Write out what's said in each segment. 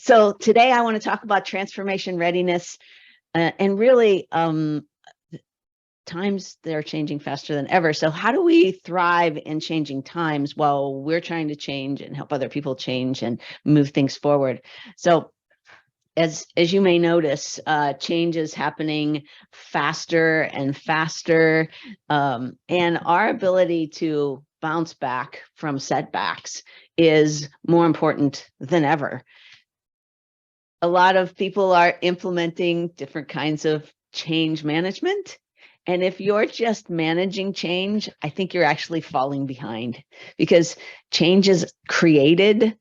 So today I want to talk about transformation readiness and really times they're changing faster than ever. So how do we thrive in changing times while we're trying to change and help other people change and move things forward? So as you may notice, change is happening faster and faster, and our ability to bounce back from setbacks is more important than ever. A lot of people are implementing different kinds of change management. And if you're just managing change, I think you're actually falling behind, because change is created,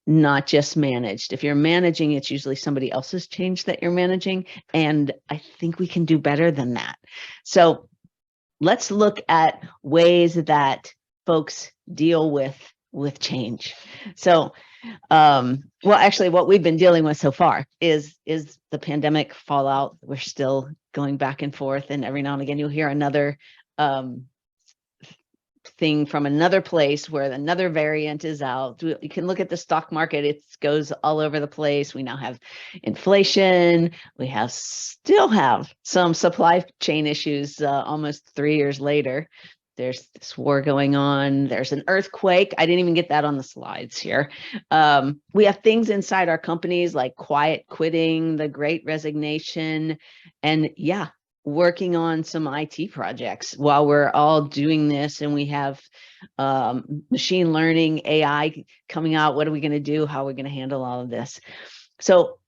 not just managed. If you're managing, it's usually somebody else's change that you're managing. And I think we can do better than that. So let's look at ways that folks deal with change. So well, actually, what we've been dealing with so far is the pandemic fallout. We're still going back and forth, and every now and again you'll hear another thing from another place where another variant is out. You can look at the stock market; it goes all over the place. We now have inflation. We still have some supply chain issues almost 3 years later. There's this war going on. There's an earthquake. I didn't even get that on the slides here. We have things inside our companies like quiet quitting, the great resignation, and yeah, working on some IT projects while we're all doing this. And we have machine learning, AI coming out. What are we going to do? How are we going to handle all of this? So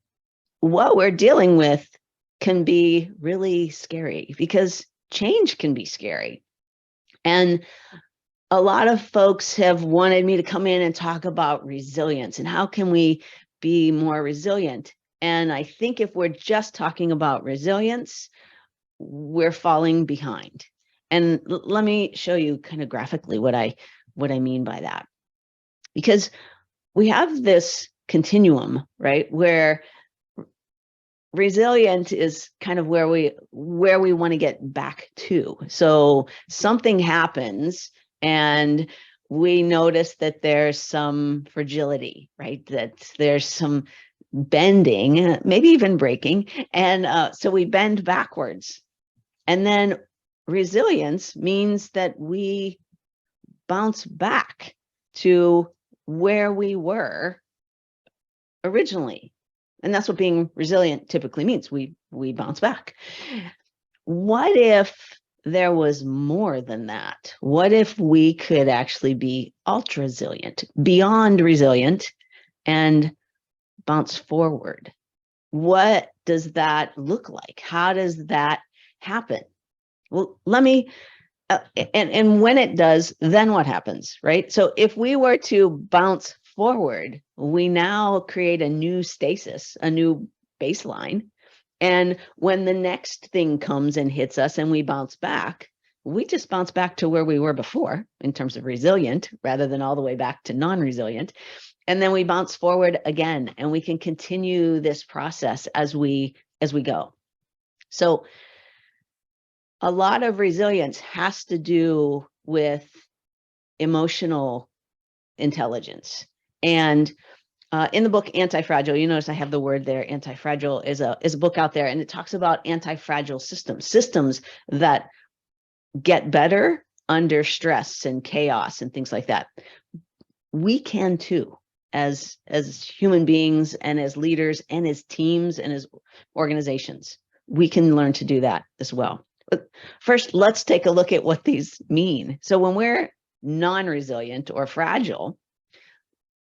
what we're dealing with can be really scary, because change can be scary. And a lot of folks have wanted me to come in and talk about resilience and how can we be more resilient. And I think if we're just talking about resilience, we're falling behind. And let me show you kind of graphically what I mean by that. Because we have this continuum, right, where resilient is kind of where we want to get back to. So something happens and we notice that there's some fragility, right? That there's some bending, maybe even breaking. And so we bend backwards. And then resilience means that we bounce back to where we were originally. And that's what being resilient typically means. We bounce back. What if there was more than that? What if we could actually be ultra resilient, beyond resilient, and bounce forward? What does that look like? How does that happen? Well, let me, and when it does, then what happens, right? So if we were to bounce forward, we now create a new stasis, a new baseline. And when the next thing comes and hits us and we bounce back, we just bounce back to where we were before in terms of resilient, rather than all the way back to non-resilient. And then we bounce forward again, and we can continue this process as we go. So a lot of resilience has to do with emotional intelligence. And in the book Anti-Fragile, you notice I have the word there. Anti-Fragile is a book out there, and it talks about anti-fragile systems that get better under stress and chaos and things like that. We can too, as human beings and as leaders and as teams and as organizations. We can learn to do that as well. But first, let's take a look at what these mean. So when we're non-resilient or fragile,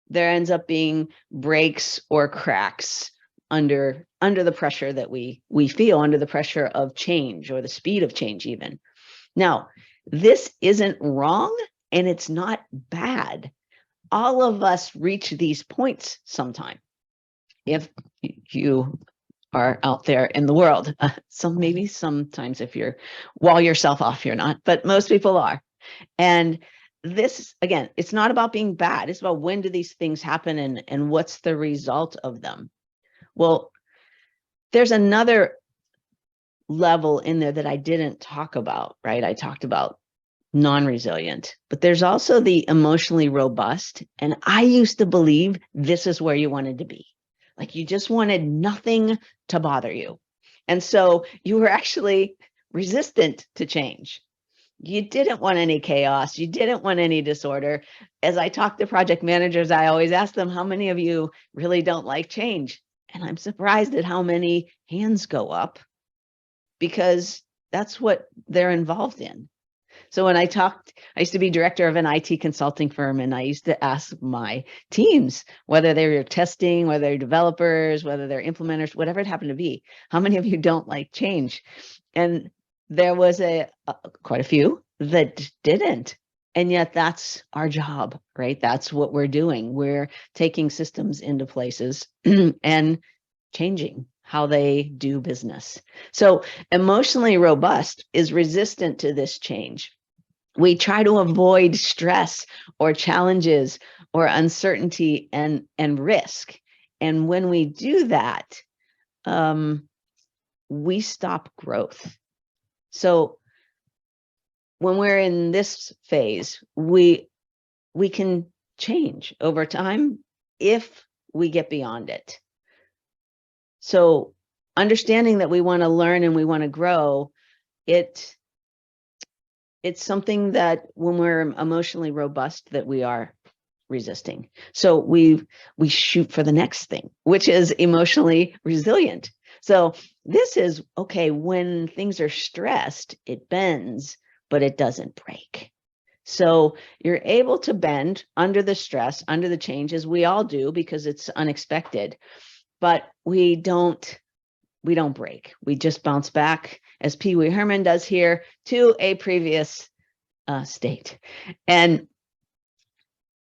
there ends up being breaks or cracks under the pressure that we feel, under the pressure of change or the speed of change even. Now, this isn't wrong and it's not bad. All of us reach these points sometime. If you are out there in the world, maybe sometimes if you're wall yourself off, you're not, but most people are. And this, again, it's not about being bad. It's about when do these things happen and what's the result of them. Well, there's another level in there that I didn't talk about, right? I talked about non-resilient, but there's also the emotionally robust. And I used to believe this is where you wanted to be. Like you just wanted nothing to bother you. And so you were actually resistant to change. You didn't want any chaos. You didn't want any disorder. As I talk to project managers, I always ask them, how many of you really don't like change? And I'm surprised at how many hands go up, because that's what they're involved in. So when I used to be director of an IT consulting firm, and I used to ask my teams, whether they were testing, whether they're developers, whether they're implementers, whatever it happened to be, how many of you don't like change? And there was quite a few that didn't. And yet that's our job, right? That's what we're doing. We're taking systems into places and changing how they do business. So emotionally robust is resistant to this change. We try to avoid stress or challenges or uncertainty and risk. And when we do that, we stop growth. So when we're in this phase, we can change over time if we get beyond it. So understanding that we want to learn and we want to grow, it's something that when we're emotionally robust that we are resisting. So we shoot for the next thing, which is emotionally resilient. So this is, okay, when things are stressed, it bends, but it doesn't break. So you're able to bend under the stress, under the changes. We all do, because it's unexpected, but we don't break. We just bounce back, as Pee Wee Herman does here, to a previous state. And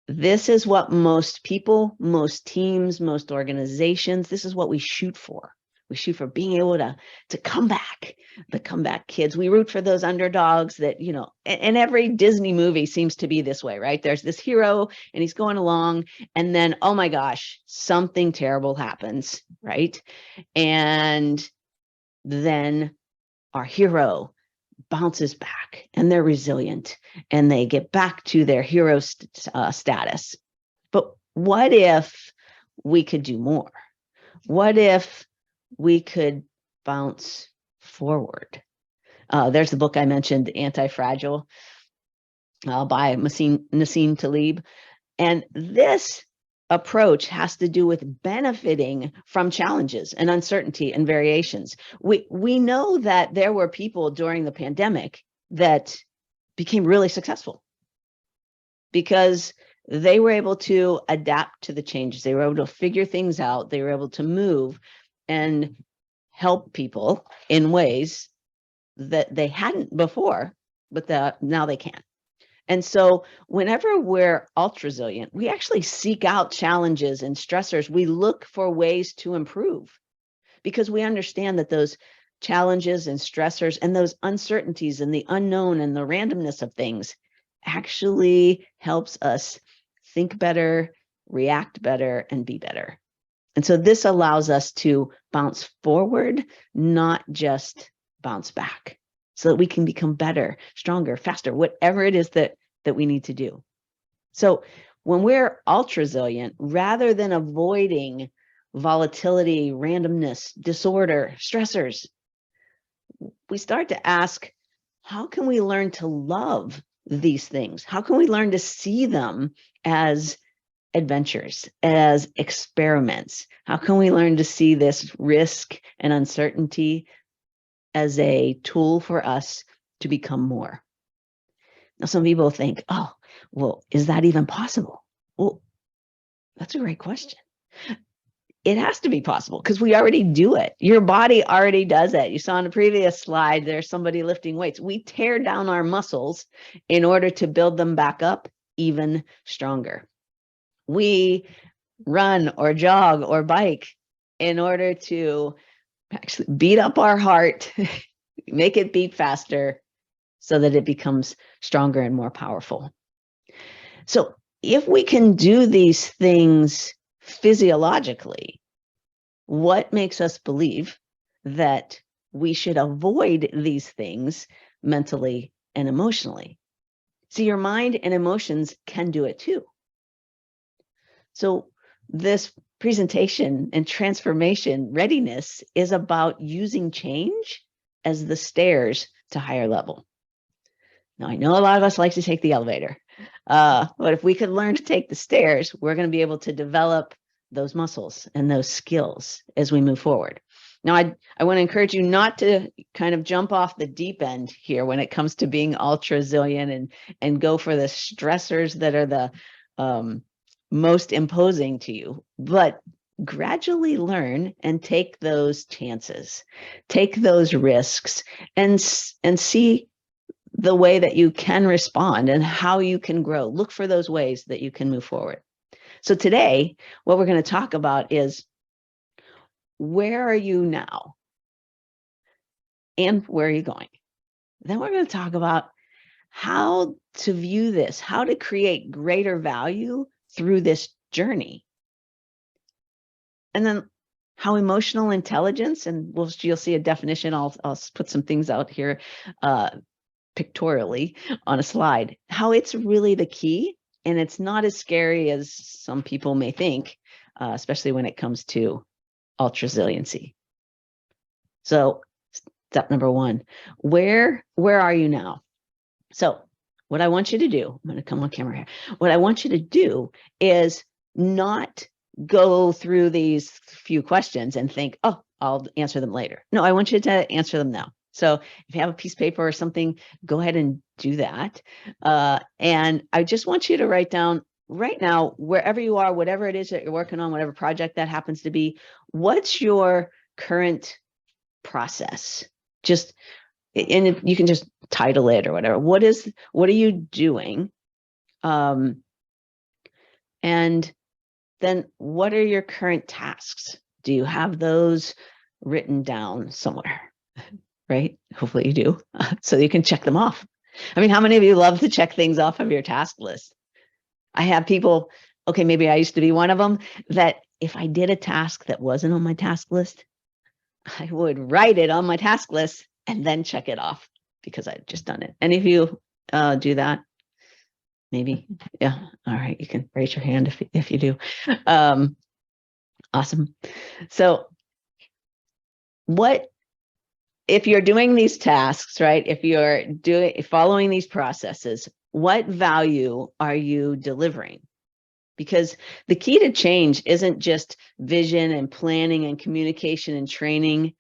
this is what most people, most teams, most organizations, this is what we shoot for. We shoot for being able to come back, the comeback kids. We root for those underdogs that, and every Disney movie seems to be this way, right? There's this hero and he's going along, and then, oh my gosh, something terrible happens, right? And then our hero bounces back and they're resilient and they get back to their hero status. But what if we could do more? What if we could bounce forward? There's the book I mentioned, Anti-Fragile, by Nassim Taleb. And this approach has to do with benefiting from challenges and uncertainty and variations. We know that there were people during the pandemic that became really successful because they were able to adapt to the changes. They were able to figure things out. They were able to move and help people in ways that they hadn't before, but now they can. And so whenever we're ultra resilient, we actually seek out challenges and stressors. We look for ways to improve because we understand that those challenges and stressors and those uncertainties and the unknown and the randomness of things actually helps us think better, react better, and be better. And so this allows us to bounce forward, not just bounce back, so that we can become better, stronger, faster, whatever it is that we need to do. So when we're ultra resilient, rather than avoiding volatility, randomness, disorder, stressors, we start to ask, how can we learn to love these things? How can we learn to see them as adventures, as experiments? How can we learn to see this risk and uncertainty as a tool for us to become more? Now, some people think, oh, well, is that even possible? Well, that's a great question. It has to be possible because we already do it. Your body already does it. You saw on the previous slide, there's somebody lifting weights. We tear down our muscles in order to build them back up even stronger. We run or jog or bike in order to actually beat up our heart, make it beat faster so that it becomes stronger and more powerful. So if we can do these things physiologically, what makes us believe that we should avoid these things mentally and emotionally? See, your mind and emotions can do it too. So this presentation and transformation readiness is about using change as the stairs to higher level. Now, I know a lot of us like to take the elevator, but if we could learn to take the stairs, we're going to be able to develop those muscles and those skills as we move forward. Now, I want to encourage you not to kind of jump off the deep end here when it comes to being ultra resilient and go for the stressors that are the most imposing to you, but gradually learn and take those chances, take those risks, and see the way that you can respond and how you can grow. Look for those ways that you can move forward. So today, what we're going to talk about is, where are you now? And where are you going? Then we're going to talk about how to view this, how to create greater value through this journey. And then how emotional intelligence, and you'll see a definition, I'll put some things out here pictorially on a slide, how it's really the key, and it's not as scary as some people may think, especially when it comes to ultra resiliency. So step number one, where are you now? So what I want you to do, I'm going to come on camera here. What I want you to do is not go through these few questions and think, oh, I'll answer them later. No, I want you to answer them now. So if you have a piece of paper or something, go ahead and do that. And I just want you to write down right now, wherever you are, whatever it is that you're working on, whatever project that happens to be, what's your current process? Just, and you can just title it or whatever. What are you doing? And then what are your current tasks? Do you have those written down somewhere? Right? Hopefully you do, so you can check them off. I mean, how many of you love to check things off of your task list? I have people, okay, maybe I used to be one of them, that if I did a task that wasn't on my task list, I would write it on my task list and then check it off because I'd just done it. Any of you do that? Maybe, yeah. All right, you can raise your hand if you do. Awesome. So if you're doing these tasks, right? If you're following these processes, what value are you delivering? Because the key to change isn't just vision and planning and communication and training.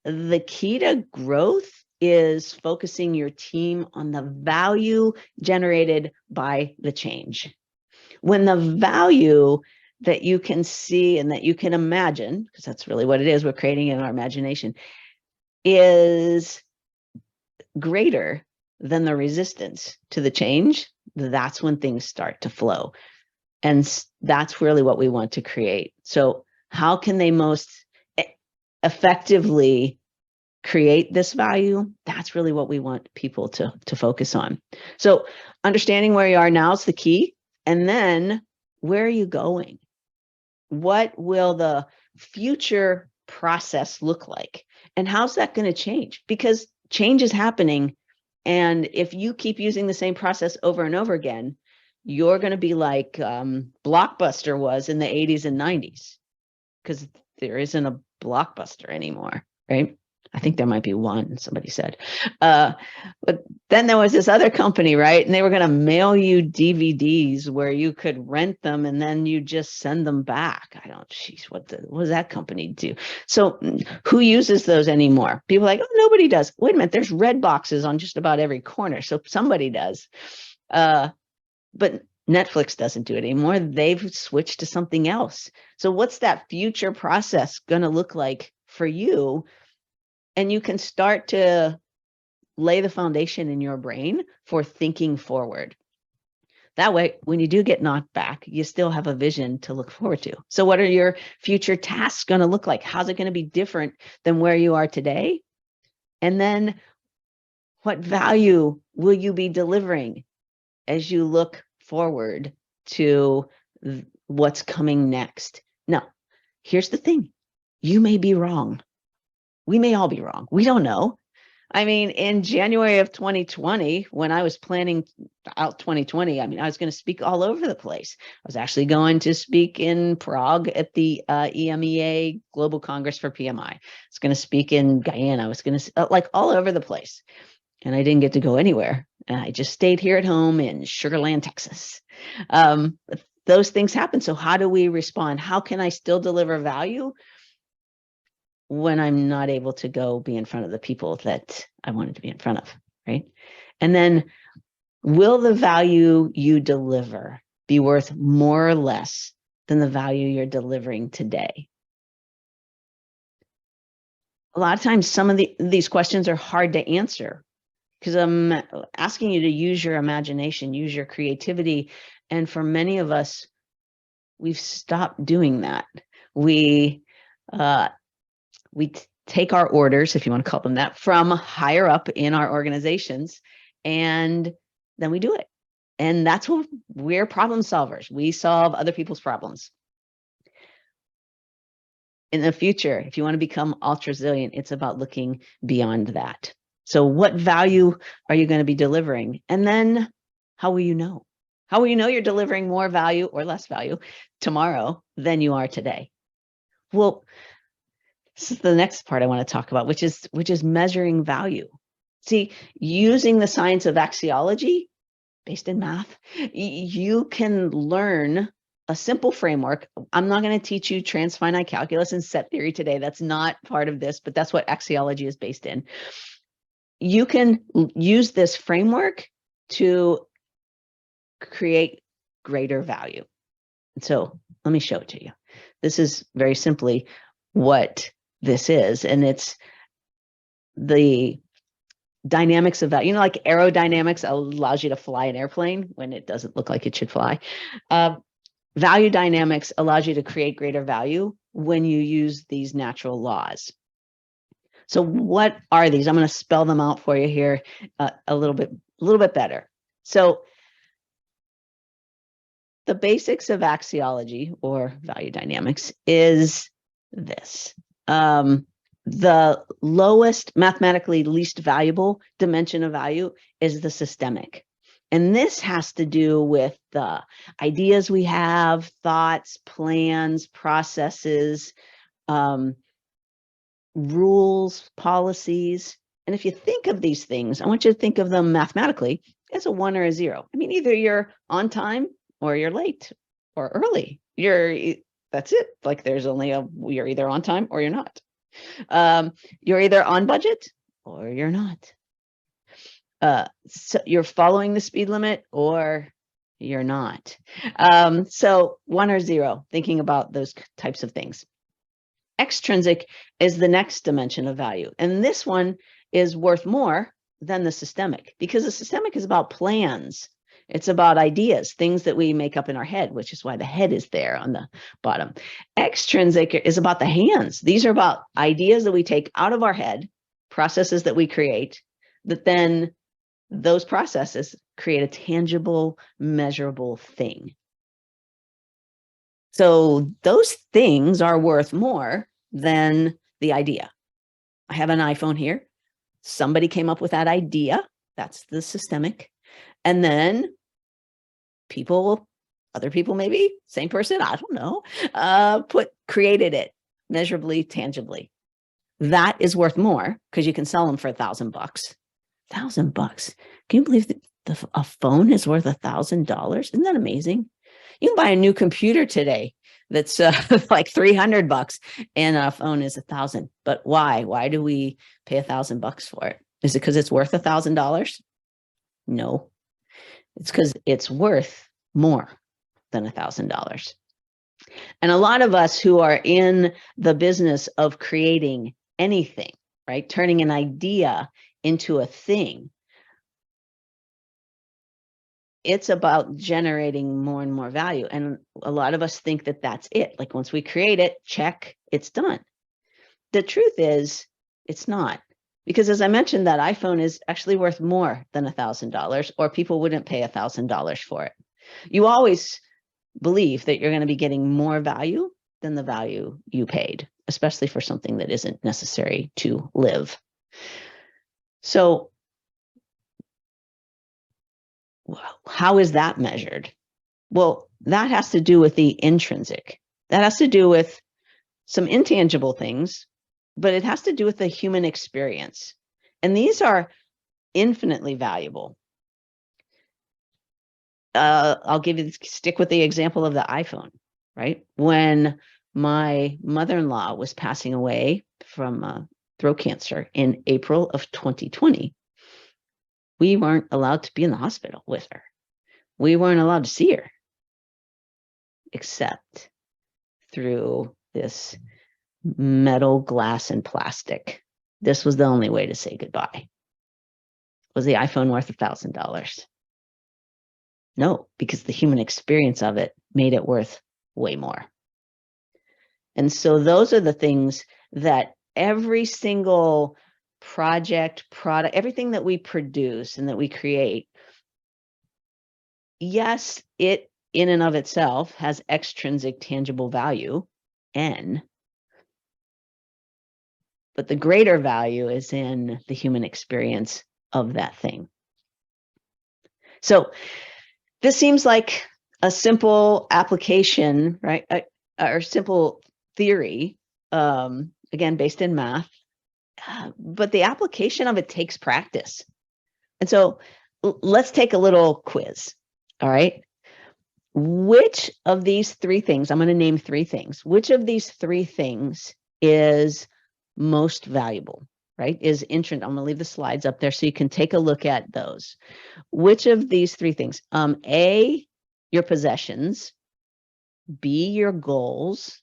The key to growth is focusing your team on the value generated by the change. When the value that you can see and that you can imagine, because that's really what it is, we're creating in our imagination, is greater than the resistance to the change, that's when things start to flow. And that's really what we want to create. So how can they most effectively create this value? That's really what we want people to focus on. So understanding where you are now is the key. And then where are you going? What will the future process look like? And how's that going to change? Because change is happening. And if you keep using the same process over and over again, you're going to be like Blockbuster was in the 80s and 90s, because there isn't a Blockbuster anymore, right? I think there might be one, somebody said. But then there was this other company, right? And they were going to mail you DVDs where you could rent them and then you just send them back. What does that company do? So who uses those anymore? People are like, oh, nobody does. Wait a minute, there's red boxes on just about every corner. So somebody does. But Netflix doesn't do it anymore. They've switched to something else. So what's that future process going to look like for you? And you can start to lay the foundation in your brain for thinking forward. That way, when you do get knocked back, you still have a vision to look forward to. So what are your future tasks going to look like? How's it going to be different than where you are today? And then what value will you be delivering as you look forward to what's coming next? Now, here's the thing. You may be wrong. We may all be wrong. We don't know. I mean, in January of 2020, when I was planning out 2020, I mean, I was going to speak all over the place. I was actually going to speak in Prague at the EMEA Global Congress for PMI. I was going to speak in Guyana. I was going to like all over the place. And I didn't get to go anywhere. And I just stayed here at home in Sugar Land, Texas. Those things happen. So how do we respond? How can I still deliver value when I'm not able to go be in front of the people that I wanted to be in front of, right? And then, will the value you deliver be worth more or less than the value you're delivering today? A lot of times, some of these questions are hard to answer because I'm asking you to use your imagination, use your creativity. And for many of us, we've stopped doing that. We take our orders, if you want to call them that, from higher up in our organizations, and then we do it. And that's what we're problem solvers. We solve other people's problems. In the future, if you want to become ultra resilient, it's about looking beyond that. So what value are you going to be delivering? And then how will you know? How will you know you're delivering more value or less value tomorrow than you are today? Well, this is the next part I want to talk about, which is measuring value. See, using the science of axiology based in math, you can learn a simple framework. I'm not going to teach you transfinite calculus and set theory today. That's not part of this, but that's what axiology is based in. You can use this framework to create greater value. So let me show it to you. This is very simply what this is, and it's the dynamics of that. You know, like aerodynamics allows you to fly an airplane when it doesn't look like it should fly. Value dynamics allows you to create greater value when you use these natural laws. So what are these? I'm going to spell them out for you here a little bit better. So the basics of axiology or value dynamics is this. The lowest, mathematically least valuable dimension of value is the systemic. And this has to do with the ideas we have, thoughts, plans, processes, rules, policies. And if you think of these things, I want you to think of them mathematically as a 1 or a 0. I mean, either you're on time or you're late or early. That's it. Like there's only you're either on time or you're not. You're either on budget or you're not. So you're following the speed limit or you're not. So 1 or 0, thinking about those types of things. Extrinsic is the next dimension of value. And this one is worth more than the systemic, because the systemic is about plans. It's about ideas, things that we make up in our head, which is why the head is there on the bottom. Extrinsic is about the hands. These are about ideas that we take out of our head, processes that we create, that then those processes create a tangible, measurable thing. So those things are worth more than the idea. I have an iPhone here. Somebody came up with that idea. That's the systemic. And then other people maybe, same person, I don't know, created it measurably, tangibly. That is worth more because you can sell them for $1,000. $1,000. Can you believe that a phone is worth $1,000? Isn't that amazing? You can buy a new computer today that's like $300 and a phone is $1,000. But why? Why do we pay $1,000 for it? Is it because it's worth $1,000? No, it's because it's worth more than $1,000. And a lot of us who are in the business of creating anything, right? Turning an idea into a thing. It's about generating more and more value. And a lot of us think that that's it. Like once we create it, check, it's done. The truth is, it's not. Because as I mentioned, that iPhone is actually worth more than $1,000, or people wouldn't pay $1,000 for it. You always believe that you're going to be getting more value than the value you paid, especially for something that isn't necessary to live. So how is that measured? Well, that has to do with the intrinsic. That has to do with some intangible things, but it has to do with the human experience. And these are infinitely valuable. I'll stick with the example of the iPhone, right? When my mother-in-law was passing away from throat cancer in April of 2020, we weren't allowed to be in the hospital with her. We weren't allowed to see her, except through this metal, glass, and plastic. This was the only way to say goodbye. Was the iPhone worth $1,000? No, because the human experience of it made it worth way more. And so those are the things that every single project, product, everything that we produce and that we create, yes, it in and of itself has extrinsic tangible value, N, but the greater value is in the human experience of that thing. So this seems like a simple application, right? Or simple theory, again, based in math, but the application of it takes practice. And so let's take a little quiz, all right? Which of these three things, I'm going to name three things, which of these three things is most valuable, right? Is intrinsic. I'm going to leave the slides up there so you can take a look at those. Which of these three things? A, your possessions, B, your goals,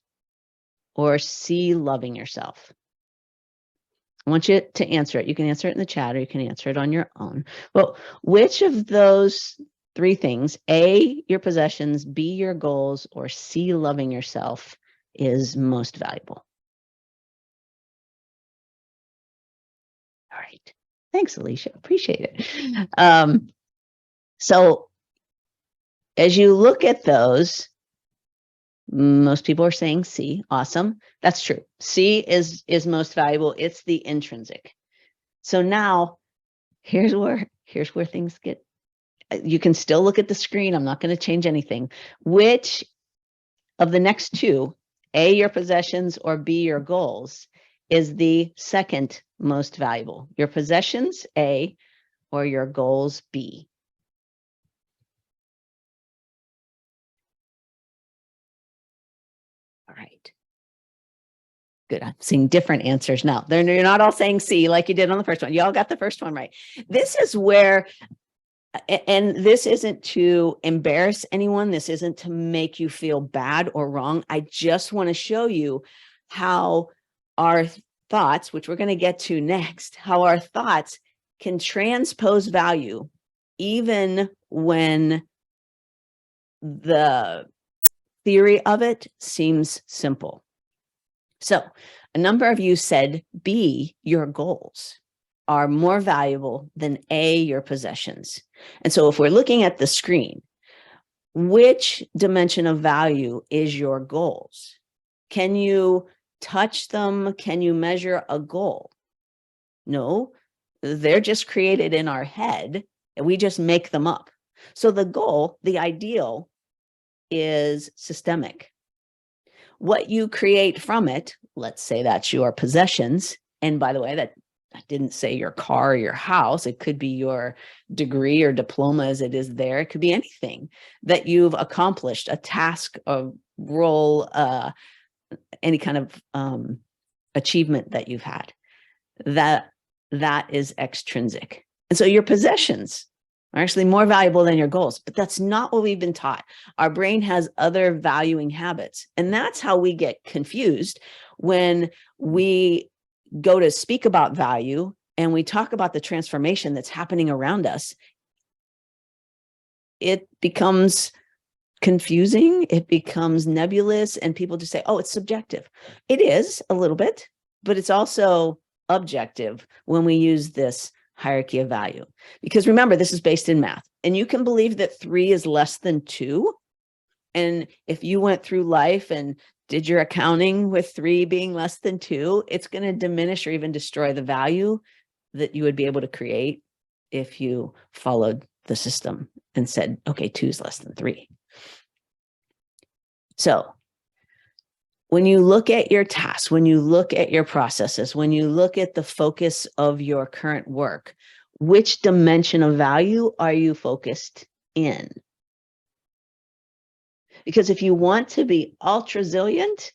or C, loving yourself? I want you to answer it. You can answer it in the chat or you can answer it on your own. Well, which of those three things, A, your possessions, B, your goals, or C, loving yourself, is most valuable? All right. Thanks, Alicia. Appreciate it. So as you look at those, most people are saying C. Awesome. That's true. C is most valuable. It's the intrinsic. So now here's where things get, you can still look at the screen. I'm not going to change anything. Which of the next two, A, your possessions, or B, your goals, is the second most valuable? Your possessions, A, or your goals, B? All right. Good. I'm seeing different answers now. You're not all saying C like you did on the first one. You all got the first one right. This is where, and this isn't to embarrass anyone. This isn't to make you feel bad or wrong. I just want to show you how our thoughts, which we're going to get to next, how our thoughts can transpose value even when the theory of it seems simple. So a number of you said B, your goals are more valuable than A, your possessions. And so if we're looking at the screen, which dimension of value is your goals? Can you touch them? Can you measure a goal? No, they're just created in our head and we just make them up. So the goal, the ideal, is systemic. What you create from it, let's say that's your possessions. And by the way, that I didn't say your car or your house. It could be your degree or diploma as it is there. It could be anything that you've accomplished, a task, a role, any kind of achievement that you've had. That is extrinsic. And so your possessions are actually more valuable than your goals, but that's not what we've been taught. Our brain has other valuing habits. And that's how we get confused when we go to speak about value and we talk about the transformation that's happening around us. It becomes confusing, it becomes nebulous, and people just say, oh, it's subjective. It is a little bit, but it's also objective when we use this hierarchy of value. Because remember, this is based in math, and you can believe that 3 is less than 2. And if you went through life and did your accounting with 3 being less than 2, it's going to diminish or even destroy the value that you would be able to create if you followed the system and said, okay, 2 is less than 3. So when you look at your tasks, when you look at your processes, when you look at the focus of your current work, which dimension of value are you focused in? Because if you want to be ultra resilient,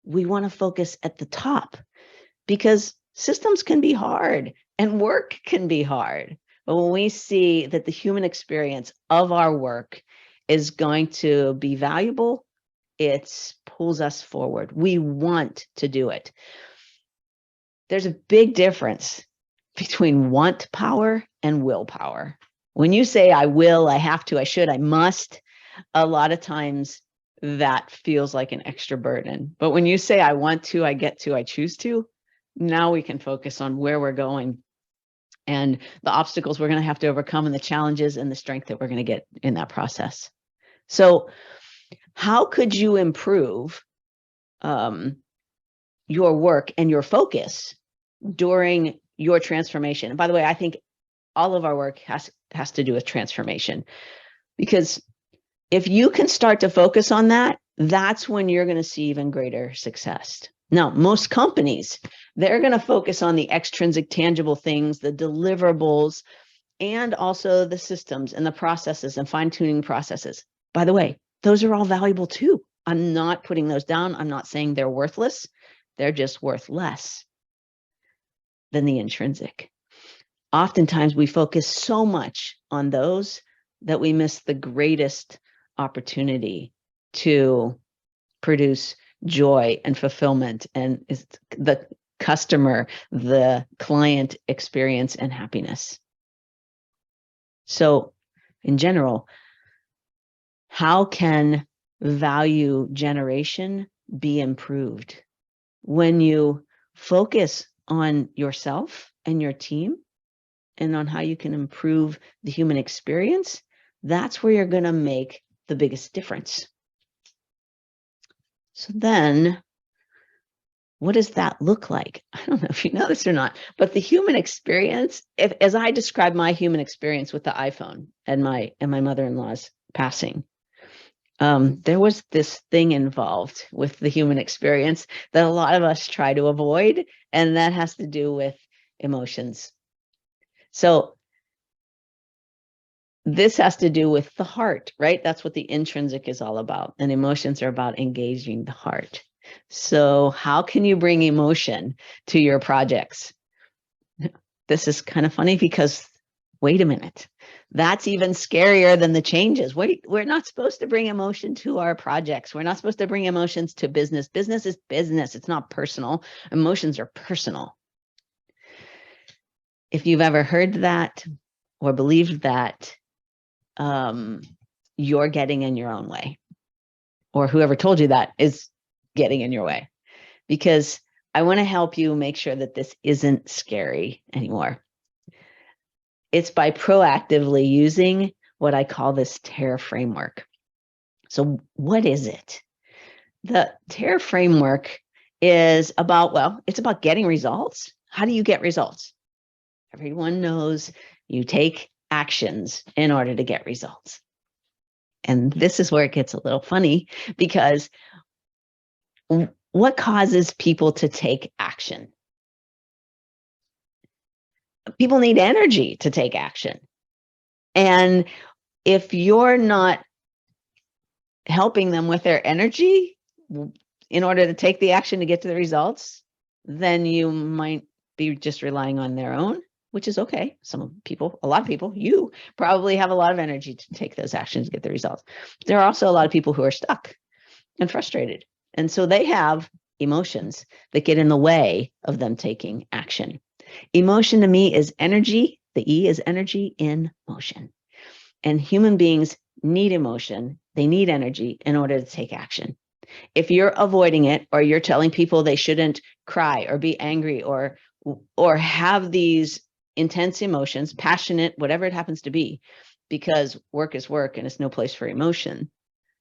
we want to focus at the top, because systems can be hard and work can be hard. But when we see that the human experience of our work is going to be valuable, it pulls us forward. We want to do it. There's a big difference between want power and willpower. When you say, I will, I have to, I should, I must, a lot of times that feels like an extra burden. But when you say, I want to, I get to, I choose to, now we can focus on where we're going and the obstacles we're going to have to overcome and the challenges and the strength that we're going to get in that process. So how could you improve your work and your focus during your transformation? And by the way, I think all of our work has to do with transformation, because if you can start to focus on that, that's when you're going to see even greater success. Now, most companies, they're going to focus on the extrinsic tangible things, the deliverables, and also the systems and the processes and fine-tuning processes. By the way, those are all valuable too. I'm not putting those down. I'm not saying they're worthless. They're just worth less than the intrinsic. Oftentimes we focus so much on those that we miss the greatest opportunity to produce joy and fulfillment and the customer, the client experience and happiness. So in general, how can value generation be improved? When you focus on yourself and your team and on how you can improve the human experience, that's where you're going to make the biggest difference. So then, what does that look like? I don't know if you know this or not, but the human experience, as I describe my human experience with the iPhone and my mother-in-law's passing, there was this thing involved with the human experience that a lot of us try to avoid, and that has to do with emotions. So this has to do with the heart, right? That's what the intrinsic is all about. And emotions are about engaging the heart. So how can you bring emotion to your projects? This is kind of funny because, wait a minute, that's even scarier than the changes. Wait, we're not supposed to bring emotion to our projects. We're not supposed to bring emotions to business. Business is business. It's not personal. Emotions are personal. If you've ever heard that or believed that, you're getting in your own way, or whoever told you that is getting in your way, because I want to help you make sure that this isn't scary anymore. It's by proactively using what I call this TEAR framework. So what is it? The TEAR framework is about, well, it's about getting results. How do you get results? Everyone knows you take actions in order to get results. And this is where it gets a little funny, because what causes people to take action? People need energy to take action. And if you're not helping them with their energy in order to take the action to get to the results, then you might be just relying on their own, which is okay. Some people, a lot of people, you probably have a lot of energy to take those actions to get the results. There are also a lot of people who are stuck and frustrated. And so they have emotions that get in the way of them taking action. Emotion to me is energy. The E is energy in motion. And human beings need emotion. They need energy in order to take action. If you're avoiding it, or you're telling people they shouldn't cry or be angry or have these intense emotions, passionate, whatever it happens to be, because work is work and it's no place for emotion,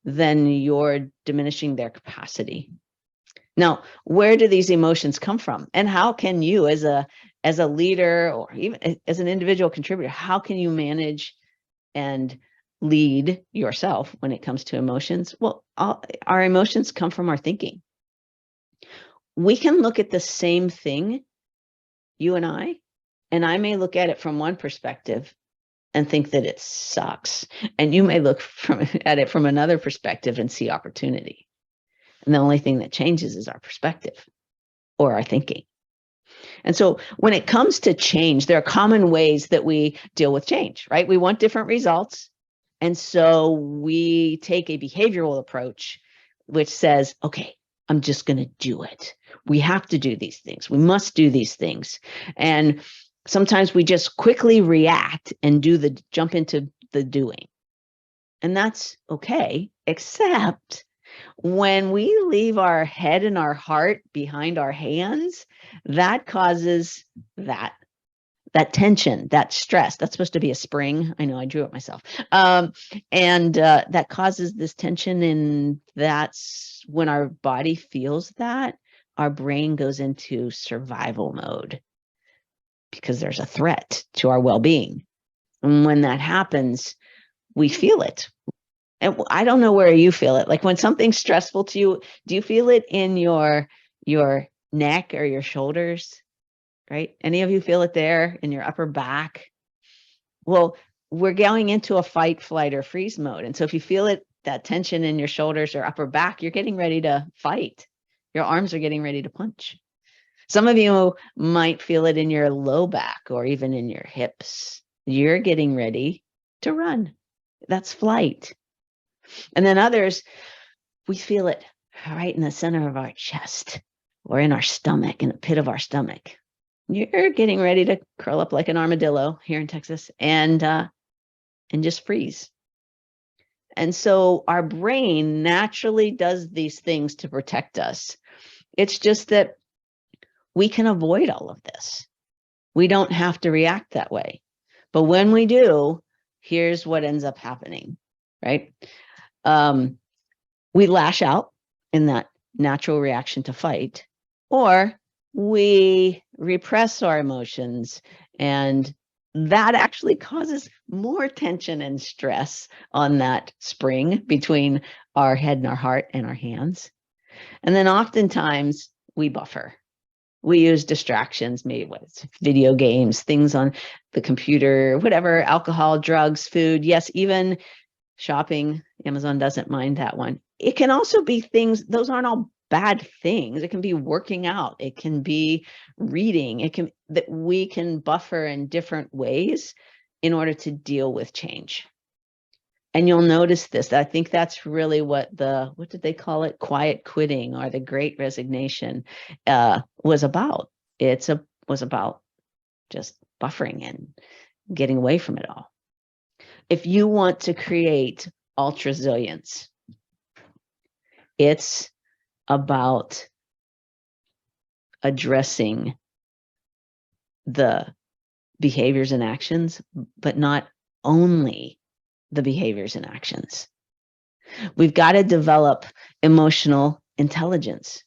then you're diminishing their capacity. Now, where do these emotions come from? And how can you, as a as a leader or even as an individual contributor, how can you manage and lead yourself when it comes to emotions? Well, our emotions come from our thinking. We can look at the same thing, you and I may look at it from one perspective and think that it sucks. And you may look at it from another perspective and see opportunity. And the only thing that changes is our perspective or our thinking. And so when it comes to change, there are common ways that we deal with change, right? We want different results. And so we take a behavioral approach, which says, okay, I'm just going to do it. We have to do these things. We must do these things. And sometimes we just quickly react and jump into the doing. And that's okay, except when we leave our head and our heart behind our hands, that causes that tension, that stress. That's supposed to be a spring. I know, I drew it myself. And that causes this tension, and that's when our body feels that, our brain goes into survival mode because there's a threat to our well-being. And when that happens, we feel it. And I don't know where you feel it. Like when something's stressful to you, do you feel it in your neck or your shoulders? Right? Any of you feel it there in your upper back? Well, we're going into a fight, flight, or freeze mode. And so if you feel it, that tension in your shoulders or upper back, you're getting ready to fight. Your arms are getting ready to punch. Some of you might feel it in your low back or even in your hips. You're getting ready to run. That's flight. And then others, we feel it right in the center of our chest or in our stomach, in the pit of our stomach. You're getting ready to curl up like an armadillo here in Texas and just freeze. And so our brain naturally does these things to protect us. It's just that we can avoid all of this. We don't have to react that way. But when we do, here's what ends up happening, right? We lash out in that natural reaction to fight, or we repress our emotions, and that actually causes more tension and stress on that spring between our head and our heart and our hands. And then oftentimes we buffer. We use distractions, maybe with video games, things on the computer, whatever, alcohol, drugs, food, yes, even shopping. Amazon doesn't mind that one. It can also be things, those aren't all bad things. It can be working out. It can be reading. It can, that we can buffer in different ways in order to deal with change. And you'll notice this. I think that's really what did they call it? Quiet quitting or the Great Resignation was about. Was about just buffering and getting away from it all. If you want to create ultra resilience, it's about addressing the behaviors and actions, but not only the behaviors and actions. We've got to develop emotional intelligence,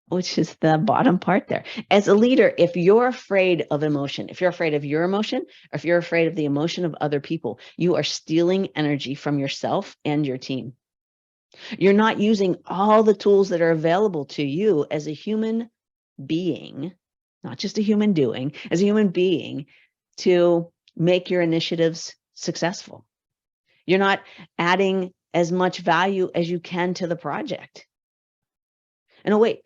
which is the bottom part there. As a leader, if you're afraid of emotion, if you're afraid of your emotion, or if you're afraid of the emotion of other people, you are stealing energy from yourself and your team. You're not using all the tools that are available to you as a human being, not just a human doing, as a human being, to make your initiatives successful. You're not adding as much value as you can to the project. And oh, wait,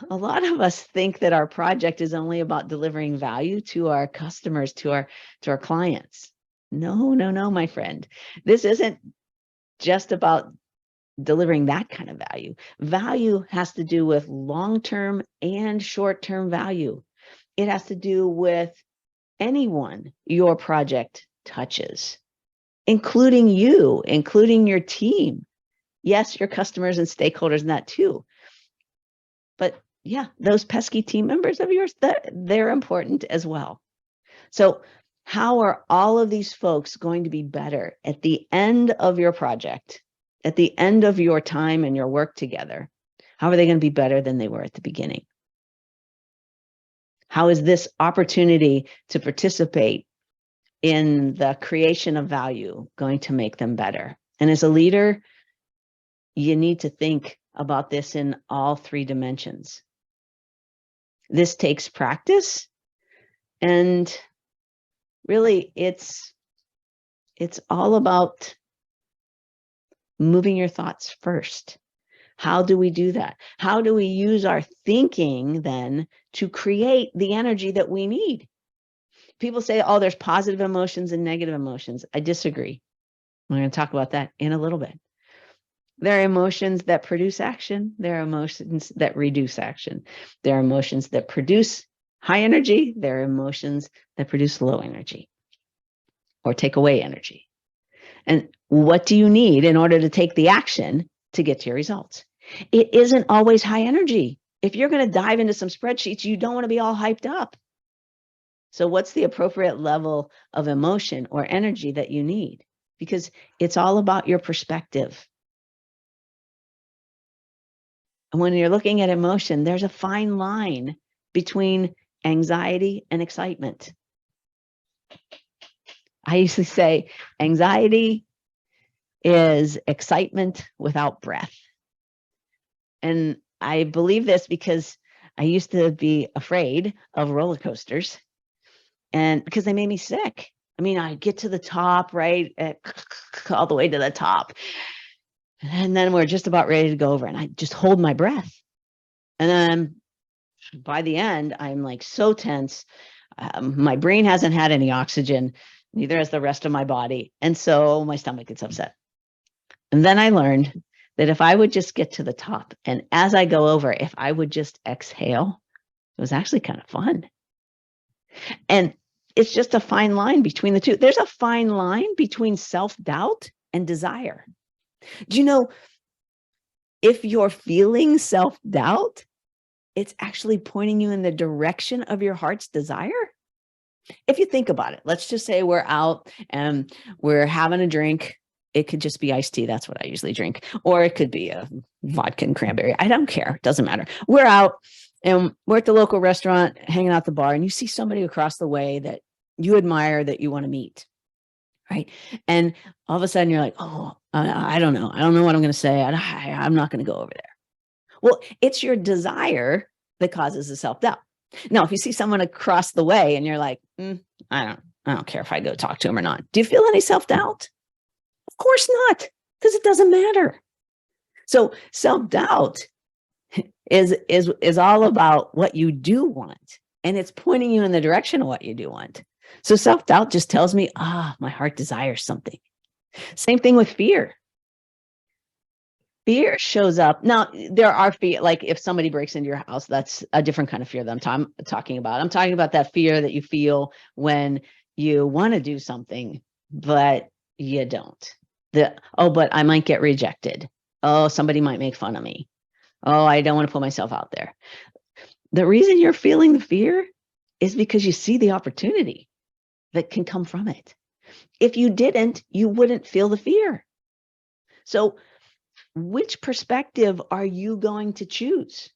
a lot of us think that our project is only about delivering value to our customers, to our clients. No, my friend. This isn't just about delivering that kind of value. Value has to do with long-term and short-term value. It has to do with anyone your project touches, including you, including your team. Yes, your customers and stakeholders in that too. But yeah, those pesky team members of yours, they're important as well. So how are all of these folks going to be better at the end of your project, at the end of your time and your work together? How are they going to be better than they were at the beginning? How is this opportunity to participate in the creation of value going to make them better? And as a leader, you need to think about this in all three dimensions. This takes practice, and really it's all about moving your thoughts first. How do we do that? How do we use our thinking then to create the energy that we need? People say, oh, there's positive emotions and negative emotions. I disagree. We're going to talk about that in a little bit. There are emotions that produce action. There are emotions that reduce action. There are emotions that produce high energy. There are emotions that produce low energy or take away energy. And what do you need in order to take the action to get to your results? It isn't always high energy. If you're going to dive into some spreadsheets, you don't want to be all hyped up. So what's the appropriate level of emotion or energy that you need? Because it's all about your perspective. And when you're looking at emotion, there's a fine line between anxiety and excitement. I usually say anxiety is excitement without breath. And I believe this because I used to be afraid of roller coasters, and because they made me sick. I mean, I get to the top, right? All the way to the top. And then we're just about ready to go over, and I just hold my breath. And then by the end, I'm like so tense. My brain hasn't had any oxygen, neither has the rest of my body. And so my stomach gets upset. And then I learned that if I would just get to the top, and as I go over, if I would just exhale, it was actually kind of fun. And it's just a fine line between the two. There's a fine line between self-doubt and desire. Do you know, if you're feeling self-doubt, it's actually pointing you in the direction of your heart's desire. If you think about it, let's just say we're out and we're having a drink. It could just be iced tea. That's what I usually drink. Or it could be a vodka and cranberry. I don't care. It doesn't matter. We're out and we're at the local restaurant, hanging out at the bar, and you see somebody across the way that you admire, that you want to meet, right? And all of a sudden you're like, oh, I don't know. I don't know what I'm going to say. I'm not going to go over there. Well, it's your desire that causes the self-doubt. Now, if you see someone across the way and you're like, I don't care if I go talk to him or not. Do you feel any self-doubt? Of course not, because it doesn't matter. So self-doubt is all about what you do want, and it's pointing you in the direction of what you do want. So self-doubt just tells me, my heart desires something. Same thing with fear. Fear shows up. Now, there are fear, like if somebody breaks into your house, that's a different kind of fear that I'm talking about. I'm talking about that fear that you feel when you want to do something, but you don't. But I might get rejected. Oh, somebody might make fun of me. Oh, I don't want to put myself out there. The reason you're feeling the fear is because you see the opportunity that can come from it. If you didn't, you wouldn't feel the fear. So which perspective are you going to choose?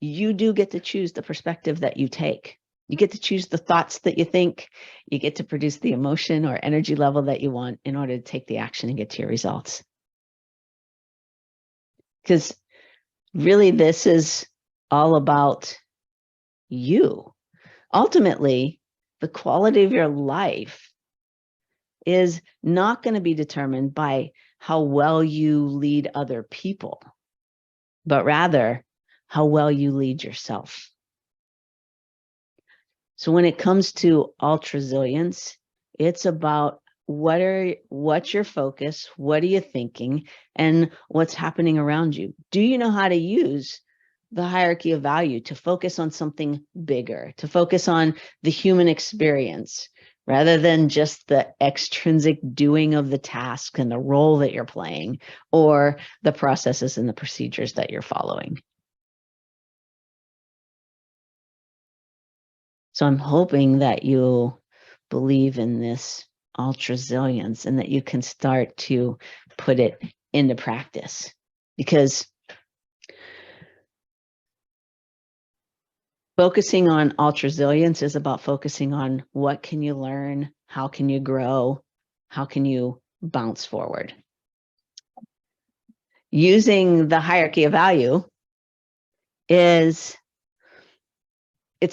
You do get to choose the perspective that you take. You get to choose the thoughts that you think. You get to produce the emotion or energy level that you want in order to take the action and get to your results. Because really, this is all about you. Ultimately, the quality of your life is not going to be determined by how well you lead other people, but rather how well you lead yourself. So when it comes to ultra-resilience, it's about what's your focus, what are you thinking, and what's happening around you. Do you know how to use the hierarchy of value to focus on something bigger, to focus on the human experience, rather than just the extrinsic doing of the task and the role that you're playing, or the processes and the procedures that you're following? So I'm hoping that you'll believe in this ultra-resilience and that you can start to put it into practice. Because Focusing on ultra resilience is about focusing on what can you learn, how can you grow, how can you bounce forward. Using the hierarchy of value it's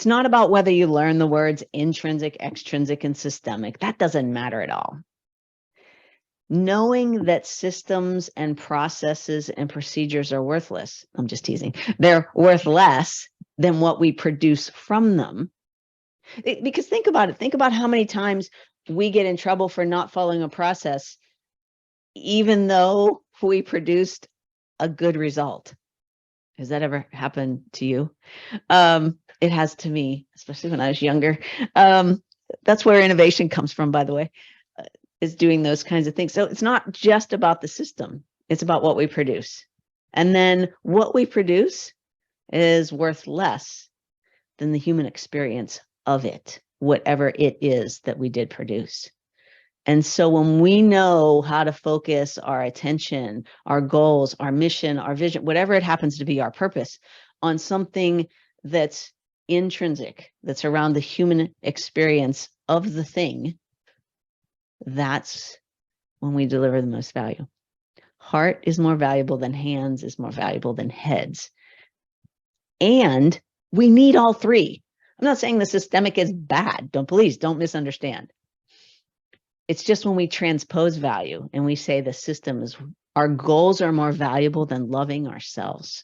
not about whether you learn the words intrinsic, extrinsic, and systemic. That doesn't matter at all. Knowing that systems and processes and procedures are worthless. I'm just teasing. They're worth less than what we produce from them. Because think about it. Think about how many times we get in trouble for not following a process, even though we produced a good result. Has that ever happened to you? It has to me, especially when I was younger. That's where innovation comes from, by the way, is doing those kinds of things. So it's not just about the system. It's about what we produce. And then what we produce is worth less than the human experience of it, whatever it is that we did produce. And so when we know how to focus our attention, our goals, our mission, our vision, whatever it happens to be, our purpose, on something that's intrinsic, that's around the human experience of the thing, that's when we deliver the most value. Heart is more valuable than hands, is more valuable than heads. And we need all three. I'm not saying the systemic is bad. Please don't misunderstand. It's just when we transpose value and we say the system is, our goals are more valuable than loving ourselves.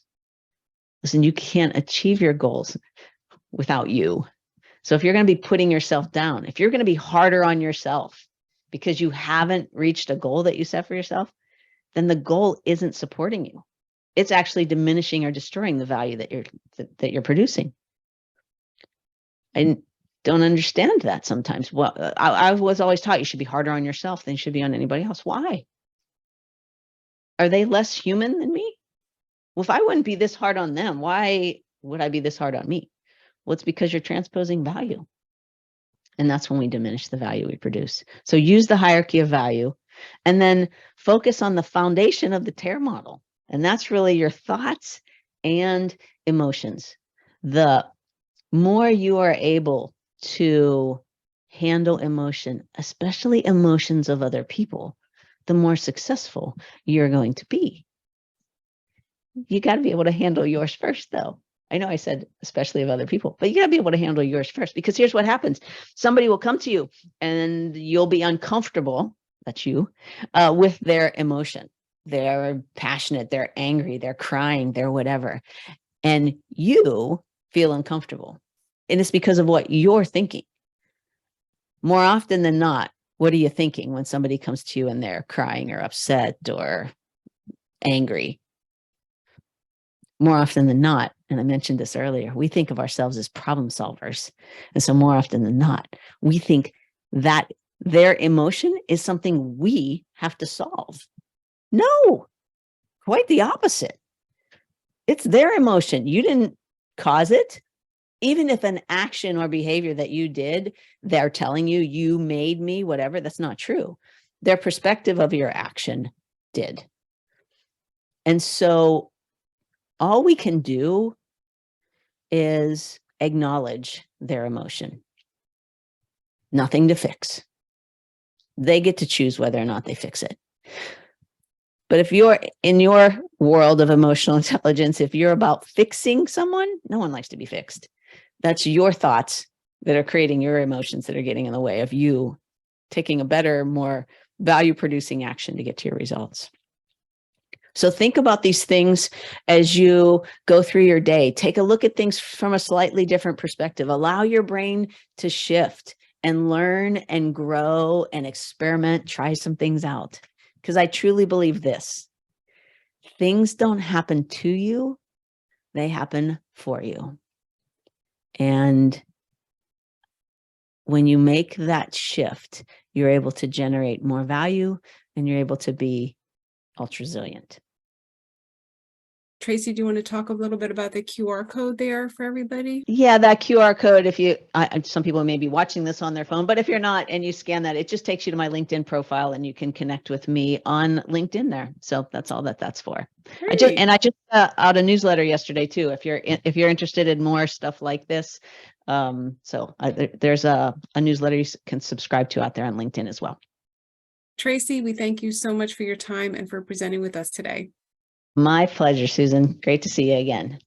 Listen, you can't achieve your goals without you. So if you're going to be putting yourself down, if you're going to be harder on yourself because you haven't reached a goal that you set for yourself, then the goal isn't supporting you. It's actually diminishing or destroying the value that you're producing. And don't understand that sometimes. Well, I was always taught you should be harder on yourself than you should be on anybody else. Why? Are they less human than me? Well, if I wouldn't be this hard on them, why would I be this hard on me? Well, it's because you're transposing value. And that's when we diminish the value we produce. So use the hierarchy of value and then focus on the foundation of the TARE model. And that's really your thoughts and emotions. The more you are able to handle emotion, especially emotions of other people, the more successful you're going to be. You got to be able to handle yours first, though. I know I said especially of other people, but you got to be able to handle yours first, because here's what happens. Somebody will come to you and you'll be uncomfortable, that's you, with their emotion. They're passionate, they're angry, they're crying, they're whatever. And you feel uncomfortable. And it's because of what you're thinking. More often than not, what are you thinking when somebody comes to you and they're crying or upset or angry? More often than not, and I mentioned this earlier, we think of ourselves as problem solvers. And so more often than not, we think that their emotion is something we have to solve. No, quite the opposite. It's their emotion. You didn't cause it. Even if an action or behavior that you did, they're telling you, you made me, whatever, that's not true. Their perspective of your action did. And so all we can do is acknowledge their emotion. Nothing to fix. They get to choose whether or not they fix it. But if you're in your world of emotional intelligence, if you're about fixing someone, no one likes to be fixed. That's your thoughts that are creating your emotions that are getting in the way of you taking a better, more value-producing action to get to your results. So think about these things as you go through your day. Take a look at things from a slightly different perspective. Allow your brain to shift and learn and grow and experiment, try some things out. Because I truly believe this. Things don't happen to you, they happen for you. And when you make that shift, you're able to generate more value and you're able to be ultra resilient. Traci, do you want to talk a little bit about the QR code there for everybody? Yeah, that QR code, if you, some people may be watching this on their phone, but if you're not and you scan that, it just takes you to my LinkedIn profile and you can connect with me on LinkedIn there. So that's all that's for. I just out a newsletter yesterday too, if you're interested in more stuff like this. There's a newsletter you can subscribe to out there on LinkedIn as well. Traci, we thank you so much for your time and for presenting with us today. My pleasure, Susan. Great to see you again.